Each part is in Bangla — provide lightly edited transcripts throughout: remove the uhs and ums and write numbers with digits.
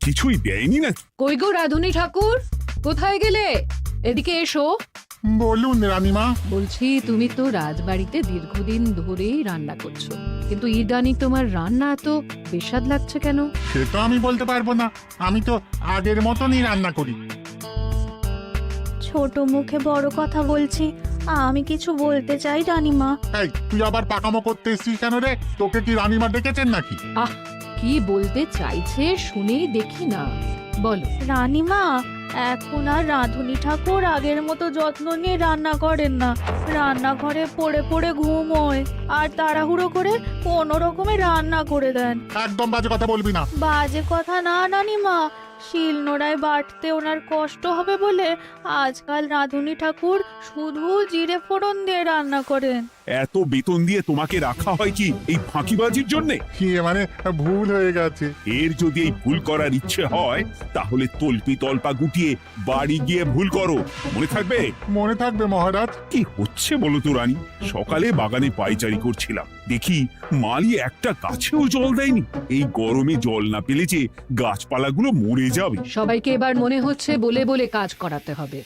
কিছুই দেয়নি নাকি? কই গো রাধুনী ঠাকুর, কোথায় গেলে? এদিকে এসো। বলুন রানীমা। বলছি, তুমি তো রাজবাড়িতে দীর্ঘদিন ধরেই রান্না করছো, কিন্তু ইদানি তোমার রান্না এত বেস্বাদ লাগছে কেন? সে তো আমি বলতে পারবো না, আমি তো আগের মতনই রান্না করি। ছোট মুখে বড় কথা বলছি, আমি কিছু বলতে চাই রানীমা। এই তুই আবার পাকামো করতে এসছিস কেন রে? তোকে কি রানীমা ডেকেছেন নাকি? আহ, কি বলতে চাইছে শুনেই দেখি না, বলো। রানীমা, এখন আর রাধুনী ঠাকুর আগের মতো যত্ন নিয়ে রান্না করেন না। রান্নাঘরে পড়ে পড়ে ঘুমোয় আর তাড়াহুড়ো করে কোনো রকমে রান্না করে দেন। একদম বাজে কথা বলবি না। বাজে কথা না রানীমা, শিলনোড়ায় বাটতে ওনার কষ্ট হবে বলে আজকাল রাধুনী ঠাকুর শুধু জিরে ফোড়ন দিয়ে রান্না করেন। এত বেতন দিয়ে তোমাকে রাখা হয় কি এই ফাঁকিবাজির জন্যে? কি মানে ভুল হয়ে গেছে। এর যদি এই ভুল করার ইচ্ছে হয় তাহলে তল্পি তল্পা গুটিয়ে বাড়ি গিয়ে ভুল করো, মনে থাকবে? মনে থাকবে মহারাজ। কি হচ্ছে বলো তো রানী? সকালে বাগানে পায়চারি করছিলাম, দেখি মালি একটা গাছেও জল দেয়নি। এই গরমে জল না পেলে যে গাছপালাগুলো মরে যাবে। সবাইকে এবার মনে হচ্ছে বলে বলে কাজ করাতে হবে।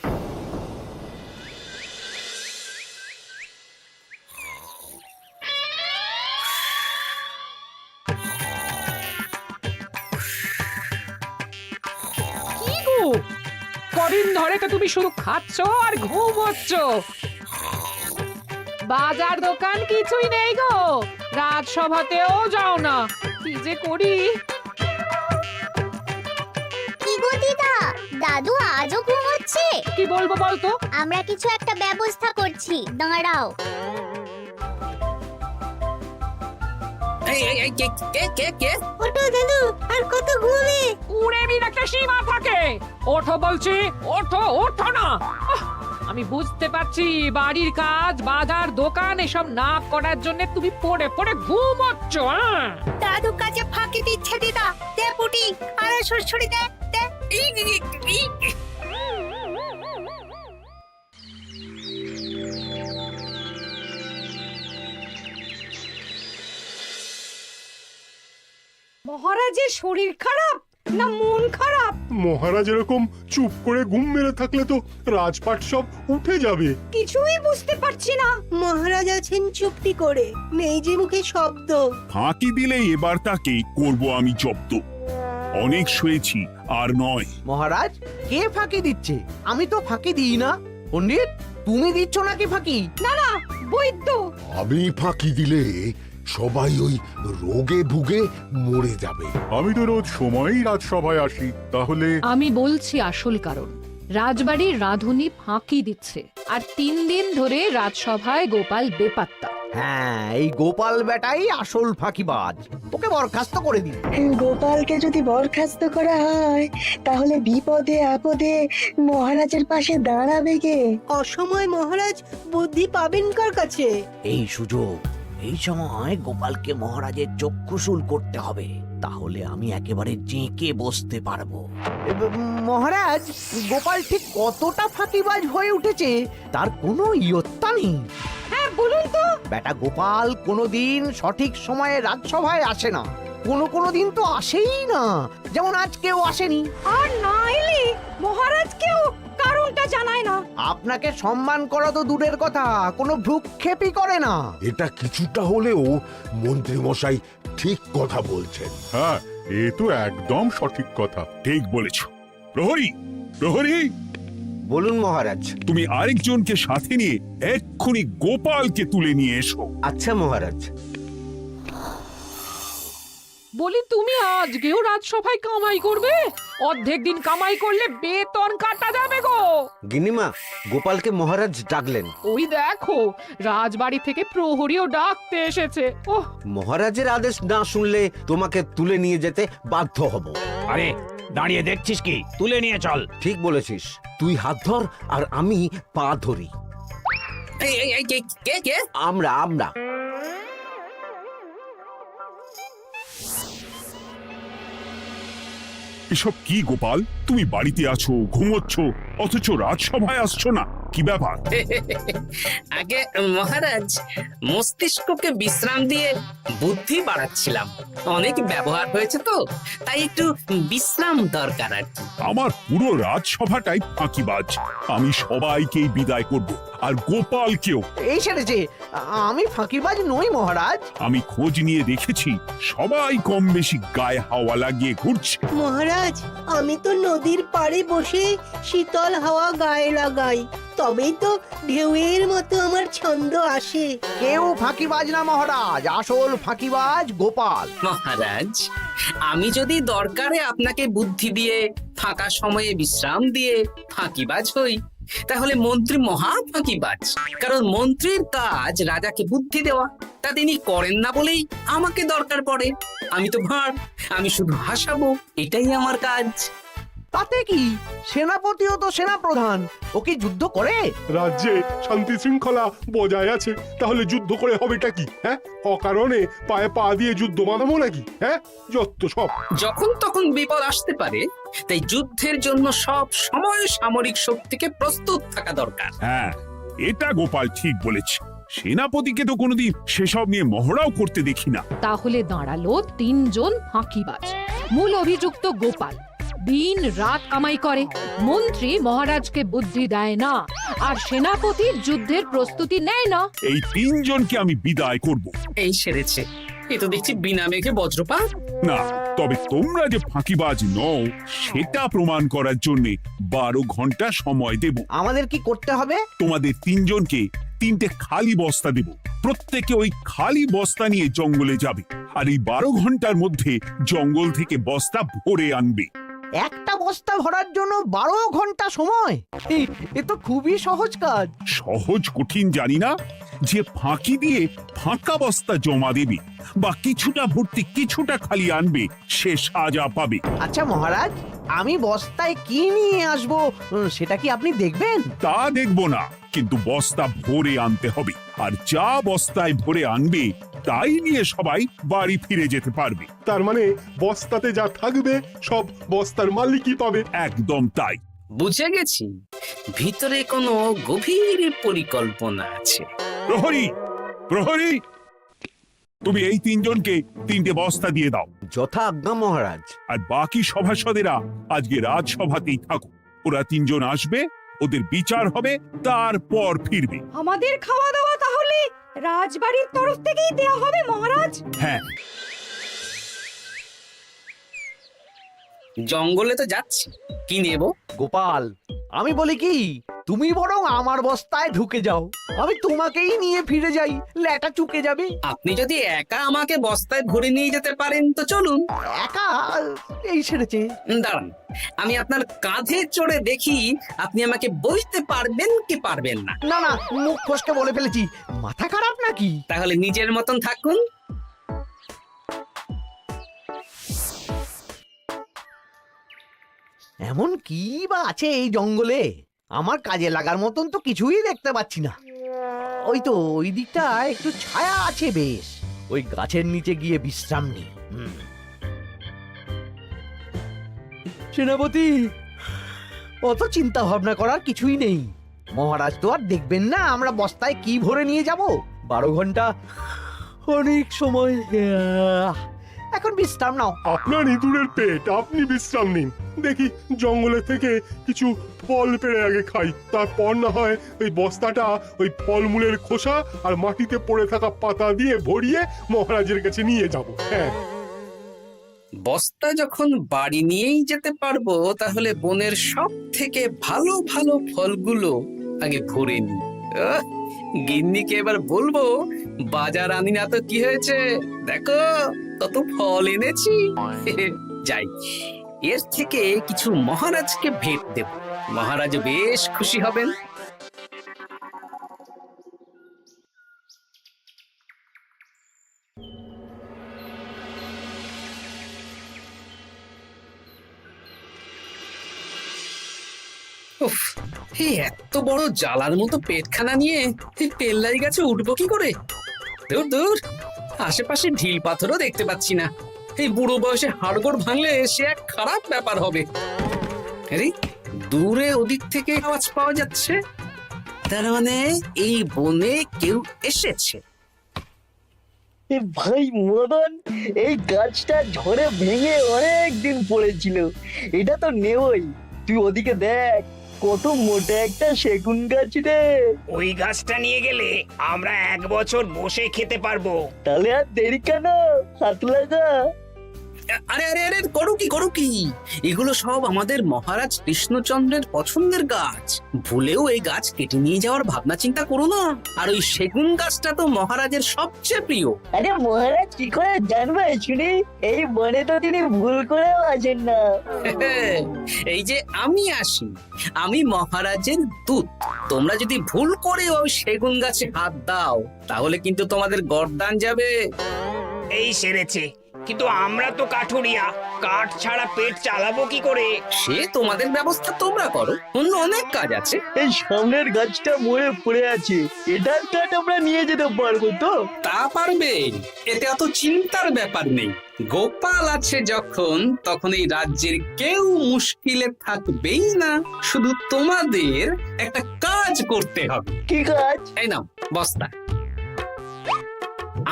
কি গো, কদিন ধরে তো তুমি শুধু খাচ্ছ আর ঘুমোচ্ছ, বাজার দোকান কিছুই নেই গো, রাজসভাতেও যাও না, কি যে করি। কি গো দিদা, দাদু আজও ঘুমোচ্ছে? কি বলবো বলতো? আমরা কিছু একটা ব্যবস্থা করছি, দাঁড়াও। ওঠো দাদু, আর কত ঘুমে? কুড়েমির একটা সীমা থাকে। ওঠো বলছি, ওঠো, ওঠো না। আহ, আমি বুঝতে পারছি বাড়ির কাজ, বাজার দোকান এসব না করার জন্য তুমি পড়ে পড়ে ঘুমোচ্ছ। দাদু কাজে ফাঁকি দিচ্ছে দিদা। দে পুটি, আর সরসরি দে দে। মহারাজের শরীর খারাপ না মন খারাপ? মহারাজ এরকম চুপ করে ঘুম মেরে থাকলে তো রাজপাট সব উঠে যাবে। কিছুই বুঝতে পারছি না। মহারাজ আছেন চুপটি করে, নেই যে মুখে শব্দ। ফাঁকি দিলে এবার তাকে করব আমি জব্দ। অনেক শুয়েছি, আর নয়। মহারাজ, কে ফাঁকি দিচ্ছে? আমি তো ফাঁকি দিই না। পণ্ডিত, তুমি দিচ্ছ নাকি ফাঁকি? না না, বৈদ্য। আমি ফাঁকি দিলে সবাই ওই রোগে ভুগে মরে যাবে। আমি তো রোজ সময়ই রাজসভায় আসি, তাহলে আমি বলছি আসল কারণ। রাজবাড়ির রাধুনী ফাঁকি দিচ্ছে, আর 3 দিন ধরে রাজসভায় গোপাল বেপাত্তা। হ্যাঁ, এই গোপাল বেটাই আসল ফাঁকিবাজ। ওকে বরখাস্ত করে দিন। গোপালকে যদি বরখাস্ত করা হয় তাহলে বিপদে আপদে মহারাজের পাশে দাঁড়াবে কে? অসময় মহারাজ বুদ্ধি পাবেন কার কাছে? এই সুযোগ, এই সময় গোপালকে মহারাজের চক্ষুশূল করতে হবে, তাহলে আমি একেবারে জেঁকে বসতে পারবো। মহারাজ, গোপাল ঠিক কতটা ফাঁকিবাজ হয়ে উঠেছে তার কোনো ইয়ত্তা নেই। হ্যাঁ, বলুন তো। বেটা গোপাল কোনোদিন সঠিক সময়ে রাজসভায় আসে না, কোনো দিন তো আসেই না, যেমন আজকেও আসেনি। আর না এলে মহারাজকেও কারণটা জানায় না। আপনাকে সম্মান করা তো দূরের কথা, কোনো ভ্রুক্ষেপই করে না। এটা কিছুটা হলেও মন্ত্রী মশাই ঠিক কথা বলছেন। হ্যাঁ, এ তো একদম সঠিক কথা। ঠিক বলেছ। প্রহরী, প্রহরী, বলুন মহারাজ। তুমি আরেকজনকে সাথে নিয়ে এক্ষুনি গোপালকে তুলে নিয়ে এসো। আচ্ছা মহারাজ। বলি, তুমি আজকেও রাজসভায় কামাই করবে? অর্ধেক দিন কামাই করলে বেতন কাটা যাবে গো। গিন্নিমা, গোপালকে মহারাজ ডাকলেন। ওই দেখো, রাজবাড়ি থেকে প্রহরীও ডাকতে এসেছে। ওহ, মহারাজের আদেশ না শুনলে তোমাকে তুলে নিয়ে যেতে বাধ্য হব। আরে দাঁড়িয়ে দেখছিস কি? তুলে নিয়ে চল। ঠিক বলেছিস, তুই হাত ধর আর আমি পা ধরি। আমরা এসব কি গোপাল? তুমি বাড়িতে আছো, ঘুমোচ্ছ, অথচ রাজসভায় আসছো না। কি ব্যাপার? আগে মহারাজ, মস্তিষ্ককে বিশ্রাম দিয়ে বুদ্ধি বাড়াচ্ছিলাম। অনেক ব্যবহার হয়েছে তো, তাই একটু বিশ্রাম দরকার আর কি। আমার পুরো রাজসভাটাই ফাঁকিবাজ। আমি সবাইকেই বিদায় করব, আর গোপালকেও। এই সেরেছে, আমি ফাঁকিবাজ নই মহারাজ। আমি খোঁজ নিয়ে দেখেছি সবাই কম বেশি গায়ে হাওয়া লাগিয়ে ঘুরছে। মহারাজ, আমি তো নদীর পাড়ে বসে শীতল হাওয়া গায়ে লাগাই, তবেই তো ঢেউয়ের মতো আমার ছন্দ আসে। কেউ ফাঁকিবাজ না মহারাজ, আসল ফাঁকিবাজ গোপাল। মহারাজ, আমি যদি দরকারে আপনাকে বুদ্ধি দিয়ে ফাঁকা সময়ে বিশ্রাম দিয়ে ফাঁকিবাজ হই, তাহলে মন্ত্রী মহা ফাঁকিবাজ। কারণ মন্ত্রীর কাজ রাজাকে বুদ্ধি দেওয়া, তা তিনি করেন না বলেই আমাকে দরকার পড়ে। আমি তো ভাঁড়, আমি শুধু হাসাবো, এটাই আমার কাজ। তাতে কি, সেনাপতিও তো সেনাপ্রধান, ও কি যুদ্ধ করে? রাজ্যে শান্তি শৃঙ্খলা বজায় আছে, তাহলে যুদ্ধ করে হবেটা কি? হ্যাঁ, অকারণে পায়ে পা দিয়ে যুদ্ধ বাঁধাবো নাকি? হ্যাঁ, যত সব। যখন তখন বিপদ আসতে পারে, তাই যুদ্ধের জন্য সব সময় সামরিক শক্তিকে প্রস্তুত থাকা দরকার। হ্যাঁ, এটা গোপাল ঠিক বলেছে। সেনাপতিকে তো কোনোদিন সেসব নিয়ে মহড়াও করতে দেখি না। তাহলে দাঁড়ালো 3 জন ফাঁকিবাজ। মূল অভিযুক্ত গোপাল দিন রাত কামাই করে, মন্ত্রী মহারাজকে বুদ্ধি দেয় না, আর সেনাপতি যুদ্ধের প্রস্তুতি নেয় না। এই 3 জনকে আমি বিদায় করব। এই সেরেছে, এ তো দেখছি বিনা মেঘে বজ্রপাত। না, তবে তোমরা যে ফাঁকিবাজ নও সেটা প্রমাণ করার জন্য 12 ঘন্টা সময় দেব। আমাদের কি করতে হবে? তোমাদের 3 জনকে 3টে খালি বস্তা দেব। প্রত্যেকে ওই খালি বস্তা নিয়ে জঙ্গলে যাবে, আর এই 12 ঘন্টার মধ্যে জঙ্গল থেকে বস্তা ভরে আনবে। একটা বস্তা ভরার জন্য 12 ঘন্টা সময়? এ তো খুবই সহজ কাজ। সহজ কঠিন জানি না, যে ফাঁকি দিয়ে ফাঁকা বস্তা জমা দেবে বা কিছুটা ভর্তি কিছুটা খালি আনবে, সে সাজা পাবে। আচ্ছা মহারাজ, আমি বস্তায় কি নিয়ে আসবো সেটা কি আপনি দেখবেন? তা দেখবো না, কিন্তু বস্তা ভরে আনতে হবে। আর যা বস্তায় ভরে আনবে তাই নিয়ে সবাই বাড়ি ফিরে যেতে পারবে। তার মানে বস্তাতে যা থাকবে সব বস্তার মালিকই পাবে। একদম তাই। বুঝে গেছি, ভিতরে কোনো গভীর পরিকল্পনা আছে। প্রহরী, প্রহরী, তুমি এই 3 জনকে 3টে বস্তা দিয়ে দাও। যথা আজ্ঞা মহারাজ। আর বাকি সভাসদেরা আজকে রাজসভাতেই থাকো। ওরা 3 জন আসবে, ওদের বিচার হবে, তারপর ফিরবে। আমাদের খাওয়া দাওয়া তাহলে রাজবাড়ির তরফ থেকেই দেয়া হবে মহারাজ? হ্যাঁ, জঙ্গলে তো যাচ্ছি, কি নেব? গোপাল, আমি বলি কি, তুমি বরং আমার বস্তায় ঢুকে যাও, আমি তোমাকেই নিয়ে ফিরে যাই, ল্যাটা চুকে যাবে। আপনি যদি একা আমাকে বস্তায় ভরে নিয়ে যেতে পারেন তো চলুন। একা? এই সেরেছে। দাঁড়ান, আমি আপনার কাঁধে চড়ে দেখি আপনি আমাকে বইতে পারবেন কি পারবেন না। না না, মুখ ফসকে বলে ফেলেছি, মাথা খারাপ নাকি? তাহলে নিজের মতন থাকুন। এমন কি বা আছে এই জঙ্গলে? আমার কাজে লাগার মতন তো কিছুই দেখতে পাচ্ছি না। ওই তো ওই দিকটা একটু ছায়া আছে বেশ, ওই গাছের নিচে গিয়ে বিশ্রাম নি। সেনাপতি, অত চিন্তা ভাবনা করার কিছুই নেই। মহারাজ তো আর দেখবেন না আমরা বস্তায় কি ভরে নিয়ে যাব। 12 ঘন্টা অনেক সময়। এখন বিশ্রাম নাও। আপনার ইঁদুরের পেট, আপনি বিশ্রাম নিন। দেখি জঙ্গলে থেকে কিছু ফল পেড়ে আগে খাই, তারপর না হয় ওই বস্তাটা ওই ফলমূলের খোসা আর মাটিতে পড়ে থাকা পাতা দিয়ে ভরিয়ে মহারাজের কাছে নিয়ে যাব। হ্যাঁ, বস্তা যখন বাড়ি নিয়েই যেতে পারবো, তাহলে বনের সব থেকে ভালো ভালো ফলগুলো আগে ভরে নি। গিন্নিকে এবার বলবো, বাজার আনি না তো কি হয়েছে, দেখো কত ফল এনেছি। যাই, এর থেকে কিছু মহারাজকে ভেট দেব, মহারাজ বেশ খুশি হবেন। উফ, এই এত বড় জ্বালার মতো পেটখানা নিয়ে এই পেল্লাই গাছে উঠবো কি করে? দূর দূর, আশেপাশে ঢিল পাথরও দেখতে পাচ্ছি না। এই বুড়ো বয়সে হাড়গোড় ভাঙলে সে এক খারাপ ব্যাপার হবে। আরে দূরে ওদিক থেকে আওয়াজ পাওয়া যাচ্ছে, তার মানে এই বনে কেউ এসেছে। ভাই মদন, এই গাছটা ঝড়ে ভেঙে অনেক দিন পড়েছিল, এটা তো নেবই। তুই ওদিকে দেখ, কত মোটা একটা সেগুন গাছ রে। ওই গাছটা নিয়ে গেলে আমরা 1 বছর বসে খেতে পারবো। তাহলে আর দেরি কেন, হাত লাগা। আরে আরে আরে, করো কি এগুলো সব আমাদের মহারাজ কৃষ্ণচন্দ্রের পছন্দের গাছ। ভুলেও এই গাছ কেটে নিয়ে যাওয়ার ভাবনা চিন্তা করো না। আর ওই সেগুন গাছটা তো মহারাজের সবচেয়ে প্রিয়। আরে মহারাজ কি করে জানবে শুনি, এই বনে তো তিনি ভুল করেও আসেন না। এই যে আমি আসি, আমি মহারাজের দূত। তোমরা যদি ভুল করে ওই সেগুন গাছে হাত দাও, তাহলে কিন্তু তোমাদের গর্দান যাবে। এই সেরেছে, কিন্তু আমরা তো কাঠুরিয়া, কাঠ ছাড়া পেট চালাবো কি করে? সে তোমাদের ব্যবস্থা তোমরা করো, অন্য অনেক কাজ আছে। এই সামনের গাছটা মরে পড়ে আছে, এটার কাঠ আমরা নিয়ে যেতে পারবো তো? তা পারবে, এতে অত চিন্তার ব্যাপার নেই। গোপাল আছে যখন, তখন এই রাজ্যের কেউ মুশকিলে থাকবেই না। শুধু তোমাদের একটা কাজ করতে হবে। কি কাজ? এই নাও বস্তা।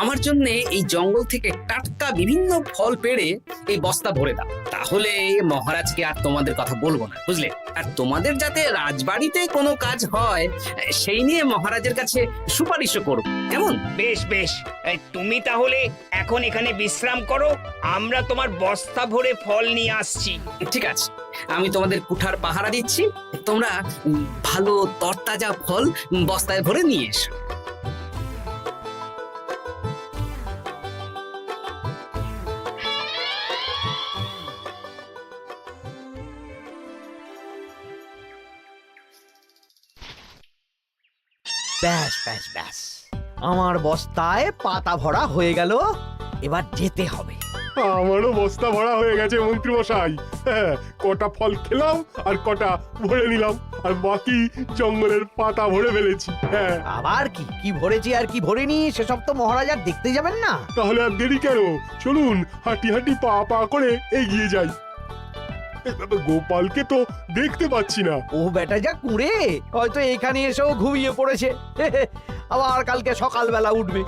আমার জন্য এই জঙ্গল থেকে টাটকা বিভিন্ন ফল পেড়ে এই বস্তা ভরে দাও, তাহলে মহারাজকে আর তোমাদের কথা বলবো না, বুঝলে? আর তোমাদের যাতে রাজবাড়িতে কোনো কাজ হয় সেই নিয়ে মহারাজের কাছে সুপারিশও করো, কেমন? বেশ বেশ, তুমি তাহলে এখন এখানে বিশ্রাম করো, আমরা তোমার বস্তা ভরে ফল নিয়ে আসছি। ঠিক আছে, আমি তোমাদের কুঠার পাহারা দিচ্ছি, তোমরা ভালো তরতাজা ফল বস্তায় ভরে নিয়ে এসো। ব্যাস ব্যাস ব্যাস, আমার বস্তায় পাতা ভরা হয়ে গেল, এবার যেতে হবে। আমারও বস্তা ভরা হয়ে গেছে মন্ত্রী মশাই। হ্যাঁ, কটা ফল খেলাম আর কটা ভরে নিলাম, আর বাকি জঙ্গলের পাতা ভরে ফেলেছি। হ্যাঁ, আবার কি কি ভরেছি আর কি ভরিনি সেসব তো মহারাজ আর দেখতে যাবেন না। তাহলে আর দেরি কেন, চলুন হাঁটি হাঁটি পা পা করে এগিয়ে যাই। গোপালকে তো দেখতে পাচ্ছি না। ও বেটা যা কুঁড়ে, হয়তো এখানে এসেও ঘুমিয়ে পড়েছে। আবার কালকে সকালবেলা উঠবে।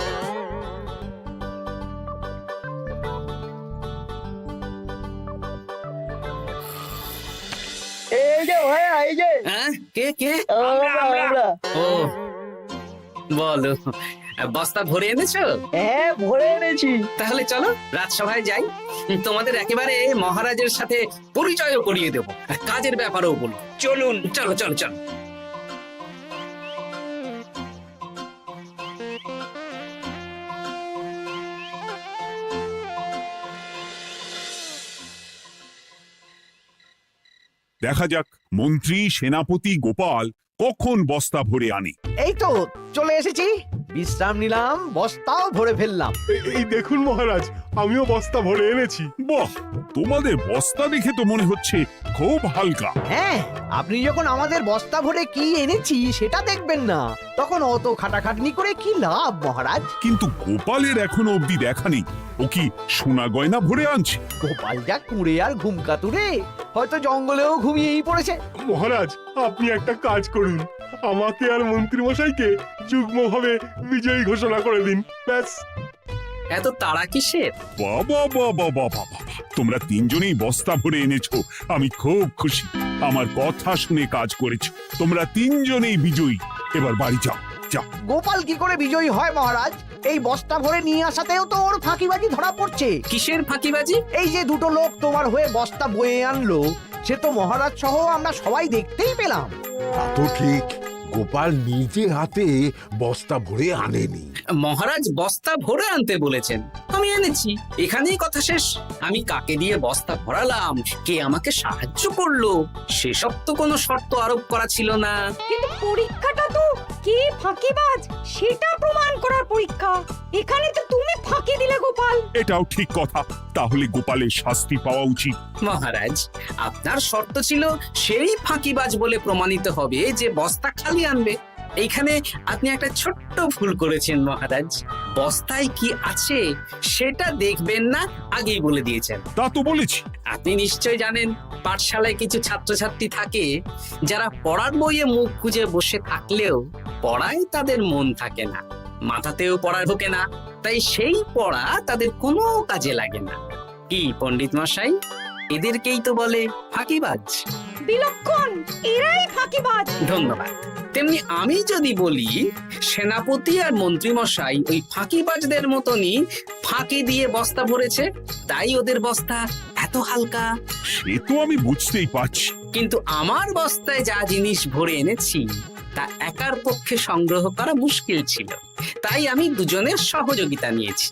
এই যে ভাইয়া, এই যে হ্যাঁ, কে কে? আমরা। ও বলো, বস্তা ভরে এনেছো? হ্যাঁ, ভরে এনেছি। তাহলে চলো রাজসভায় যাই, তোমাদের একেবারে মহারাজের সাথে পরিচয়ও করিয়ে দেবো, আর কাজের ব্যাপারেও বলবো। চলুন। চলো চলো চলো। দেখা যাক মন্ত্রী সেনাপতি গোপাল কখন বস্তা ভরে আনে। এই তো চলে এসেছি, বিশ্রাম নিলাম, বস্তাও ভরে ফেললাম। এই দেখুন মহারাজ, আমিও বস্তা ভরে এনেছি। বাহ, তোমাদের বস্তা দেখে তো মনে হচ্ছে খুব হালকা। হ্যাঁ, আপনি যখন আমাদের বস্তা ভরে কি এনেছি সেটা দেখবেন না, তখন অত খাটাখাটনি করে কি লাভ মহারাজ? কিন্তু গোপালের এখনো অবধি দেখা নেই, ও কি সোনা গয়না ভরে আনছে? গোপাল যা কুঁড়ে আর ঘুমকাতুরে, হয়তো জঙ্গলেও ঘুমিয়েই পড়েছে। মহারাজ, আপনি একটা কাজ করুন, আমাকে আর মন্ত্রী মশাইকে যুগ্মভাবে বিজয়ী ঘোষণা করে দিন, ব্যাস। এত তাড়া কিসের? বাবা বাবা বাবা বাবা, তোমরা তিনজনেই বস্তা ভরে এনেছো, আমি খুব খুশি। আমার কথা শুনে কাজ করেছো, তোমরা তিনজনেই বিজয়ী। এবার বাড়ি যাও, যাও। গোপাল কি করে বিজয়ী হয় মহারাজ? এই বস্তা ভরে নিয়ে আসাতেও তো ওর ফাঁকিবাজি ধরা পড়ছে। কিসের ফাঁকিবাজি? এই যে দুটো লোক তোমার হয়ে বস্তা বয়ে আনলো, সে তো মহারাজ সহ আমরা সবাই দেখতেই পেলাম। তা তো ঠিক, গোপাল নিজে হাতে বস্তা ভরে আনেনি। মহারাজ বস্তা ভরে আনতে বলেছেন, আমি এনেছি, এখানেই কথা শেষ। আমি কাকে দিয়ে বস্তা ভরালাম, কে আমাকে সাহায্য করলো, সেসব তো কোনো শর্ত আরোপ করা ছিল না। কিন্তু পরীক্ষাটা তো কে ফাঁকিবাজ সেটা প্রমাণ করার পরীক্ষা। এখানে তো তুমি ফাঁকি দিলে গোপাল। এটাও ঠিক কথা, তাহলে গোপালের শাস্তি পাওয়া উচিত। মহারাজ, আপনার শর্ত ছিল সেই ফাঁকিবাজ বলে প্রমাণিত হবে যে বস্তা খালি আনবে। এইখানে আপনি একটা ছোট্ট ভুল করেছেন মহারাজ। বস্তায় কি আছে সেটা দেখবেন না, আগেই বলে দিয়েছেন। তা তো বলেছি। আপনি নিশ্চয় জানেন পাঠশালায় কিছু ছাত্রছাত্রী থাকে যারা পড়ার বইয়ে মুখ গুজে বসে থাকলেও পড়ায় তাদের মন থাকে না, মাথাতেও পড়া ঢোকে না, তাই সেই পড়া তাদের কোনো কাজে লাগে না। কি পণ্ডিত মশাই, এদেরকেই তো বলে ফাঁকিবাজ। বিলক্ষণ, এরাই ফাঁকিবাজ। ধন্যবাদ। তেমনি আমি যদি বলি সেনাপতি আর মন্ত্রী মশাই ওই ফাঁকিবাজদের মতনই ফাঁকি দিয়ে বস্তা ভরেছে, তাই ওদের বস্তা এত হালকা। সে তো আমি বুঝতেই পারছি। কিন্তু আমার বস্তায় যা জিনিস ভরে এনেছি তা একার পক্ষে সংগ্রহ করা মুশকিল ছিল, তাই আমি দুজনের সহযোগিতা নিয়েছি।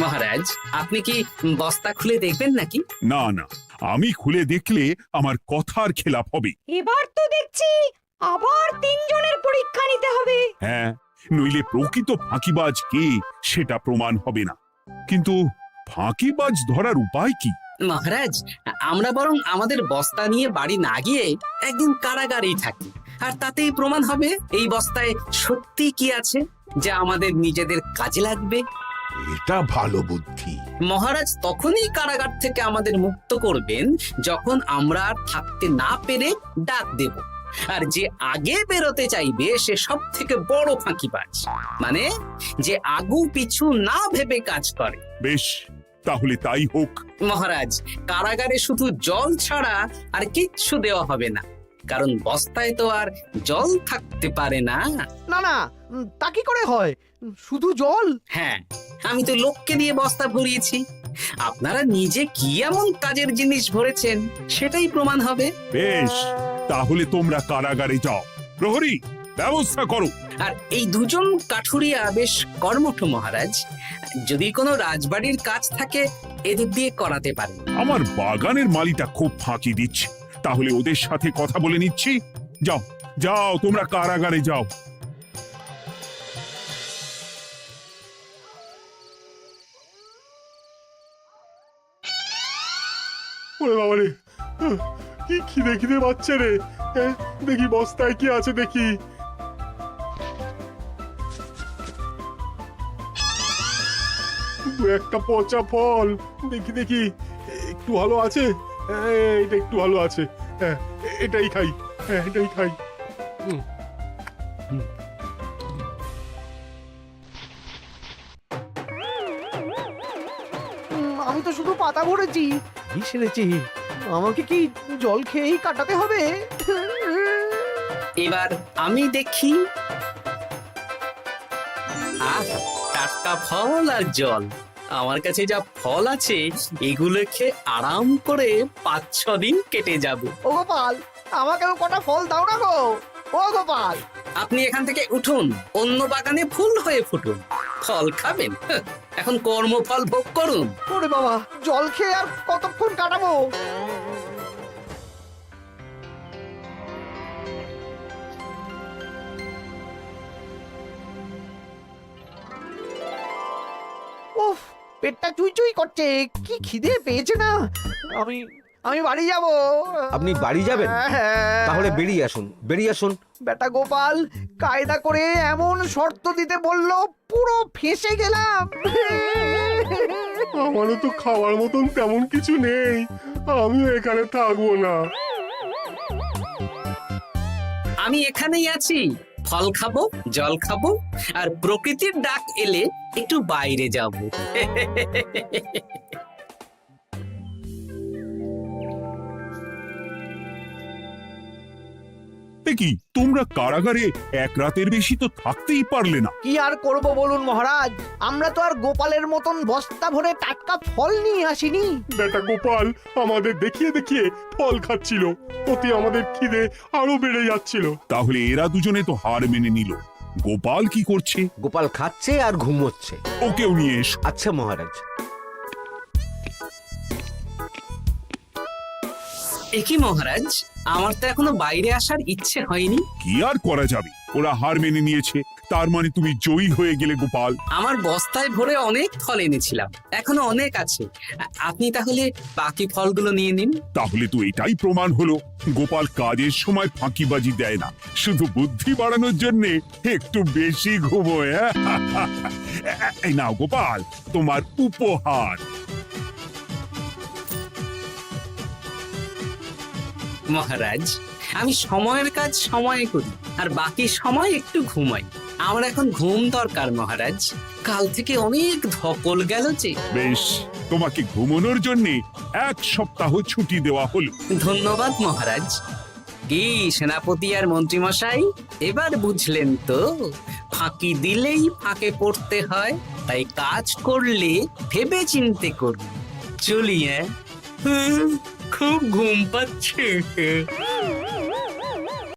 মহারাজ, আপনি কি বস্তা খুলে দেখবেন নাকি? না না, আমি খুলে দেখলে আমার কথার খেলাপ হবে। এবার তো দেখছি আবার তিনজনের পরীক্ষা নিতে হবে। হ্যাঁ, নইলে প্রকৃত ফাঁকিবাজ কে সেটা প্রমাণ হবে না। কিন্তু ফাঁকিবাজ ধরার উপায় কি? মহারাজ, আমরা বরং আমাদের বস্তা নিয়ে বাড়ি না গিয়ে একদিন কারাগারেই থাকি, আর তাতেই প্রমাণ হবে এই বস্তায় সত্যি কি আছে যা আমাদের নিজেদের কাজে লাগবে। এটা ভালো বুদ্ধি। মহারাজ তখনই কারাগার থেকে আমাদের মুক্ত করবেন যখন আমরা আর থাকতে না পেরে ডাক দেব, আর যে আগে বেরোতে চাইবে সে সব থেকে বড় ফাঁকিবাজ, মানে যে আগু পিছু না ভেবে কাজ করে। বেশ, তাহলে তাই হোক। মহারাজ, কারাগারে শুধু জল ছাড়া আর কিচ্ছু দেওয়া হবে না, কারণ বস্তায় তো আর জল থাকতে পারে না। না না, তা কি করে হয়? শুধু জল? হ্যাঁ, আমি তো লোককে দিয়ে বস্তা ভরিয়েছি। আপনারা নিজে কি এমন কাজের জিনিস ভরেছেন সেটাই প্রমাণ হবে। বেশ, তাহলে তোমরা কারাগারে যাও। প্রহরী, ব্যবস্থা করো। আর এই দুজন কাঠুরিয়া বেশ কর্মঠ মহারাজ, যদি কোনো রাজবাড়ির কাজ থাকে এদের দিয়ে করাতে পারেন। আমার বাগানের মালিটা খুব ফাঁকি দিচ্ছে, তাহলে ওদের সাথে কথা বলে নিচ্ছি। যাও যাও, তোমরা কারাগারে যাও। ওরে বাবা রে, কি খিদে খিদে পাচ্ছে রে। দেখি বস্তায় কি আছে দেখি। দু একটা পচা ফল, দেখি দেখি একটু ভালো আছে। এটা একটু ভালো আছে, হ্যাঁ এটাই খাই, হ্যাঁ এটাই খাই। আমি তো শুধু পাতা ভরেছি, কি সেরেছি? আমাকে কি জল খেয়েই কাটাতে হবে? এবার আমি দেখি। আহ, টাটকা ফল আর জল। আমার কাছে যা ফল আছে এগুলো খেয়ে আরাম করে 5-6 দিন কেটে যাবে। ও গোপাল, আমাকেও কটা ফল দাও না গো। ও গোপাল, আপনি এখান থেকে উঠুন, অন্য বাগানে ফুল হয়ে ফুটুন। ফল খাবেন? এখন কর্মফল ভোগ করুন। ওরে বাবা, জল খেয়ে আর কতক্ষণ কাটাবো? উফ, পেটটা চুই করছে, কি খিদে পেয়েছে না। আমি আমি বাড়ি যাব। আপনি বাড়ি যাবেন? তাহলে বেরিয়ে আসুন, বেরিয়ে আসুন। বেটা গোপাল কায়দা করে এমন শর্ত দিতে বললো, পুরো ফেঁসে গেলাম। আমারও তো খাওয়ার মতন তেমন কিছু নেই, আমিও এখানে থাকবো না। আমি এখানেই আছি, ফল খাবো, জল খাবো, আর প্রকৃতির ডাক এলে একটু বাইরে যাব। কি তোমরা কারাগারে এক রাতের বেশি তো থাকতেই পারলে না? কি আর করব বলুন মহারাজ, আমরা তো আর গোপালের মতন বস্তা ভরে টাটকা ফল নিয়ে আসিনি। বেটা গোপাল আমাদের দেখিয়ে দেখিয়ে ফল খাচ্ছিল, অতি আমাদের খিদে আরো বেড়ে যাচ্ছিল। তাহলে এরা দুজনে তো হার মেনে নিল। গোপাল কি করছে? গোপাল খাচ্ছে আর ঘুমোচ্ছে। ওকেও নিয়ে এসো। আচ্ছা মহারাজ। একই মহারাজ, আমার তো এখনো বাইরে আসার ইচ্ছে হয়নি। কি আর করা যাবে, ওরা হার মেনে নিয়েছে, তার মানে তুমি জয়ী হয়ে গেলে গোপাল। আমার বস্তায় ভরে অনেক ফল এনেছিলাম, এখনো অনেক আছে। আপনি তাহলে বাকি ফলগুলো নিয়ে নিন। তাহলে তো এটাই প্রমাণ হলো গোপাল কাজের সময় ফাঁকিবাজি দেয় না, শুধু বুদ্ধি বাড়ানোর জন্য একটু বেশি ঘুমোয়। এই নাও গোপাল, তোমার উপহার। মহারাজ, আমি সময়ের কাজ সময়ে করি আর বাকি সময় একটু ঘুমাই। আমার এখন ঘুম দরকার মহারাজ, কাল থেকে অনেক ধকল গেল যে। বেশ, তোমাকে ঘুমানোর জন্য 1 সপ্তাহ ছুটি দেওয়া হলো। ধন্যবাদ মহারাজ। কি সেনাপতি আর মন্ত্রী মশাই, এবার বুঝলেন তো ফাঁকি দিলেই ফাঁকে পড়তে হয়, তাই কাজ করলে ভেবে চিন্তে করুন। চলি, খুব ঘুম পাচ্ছে।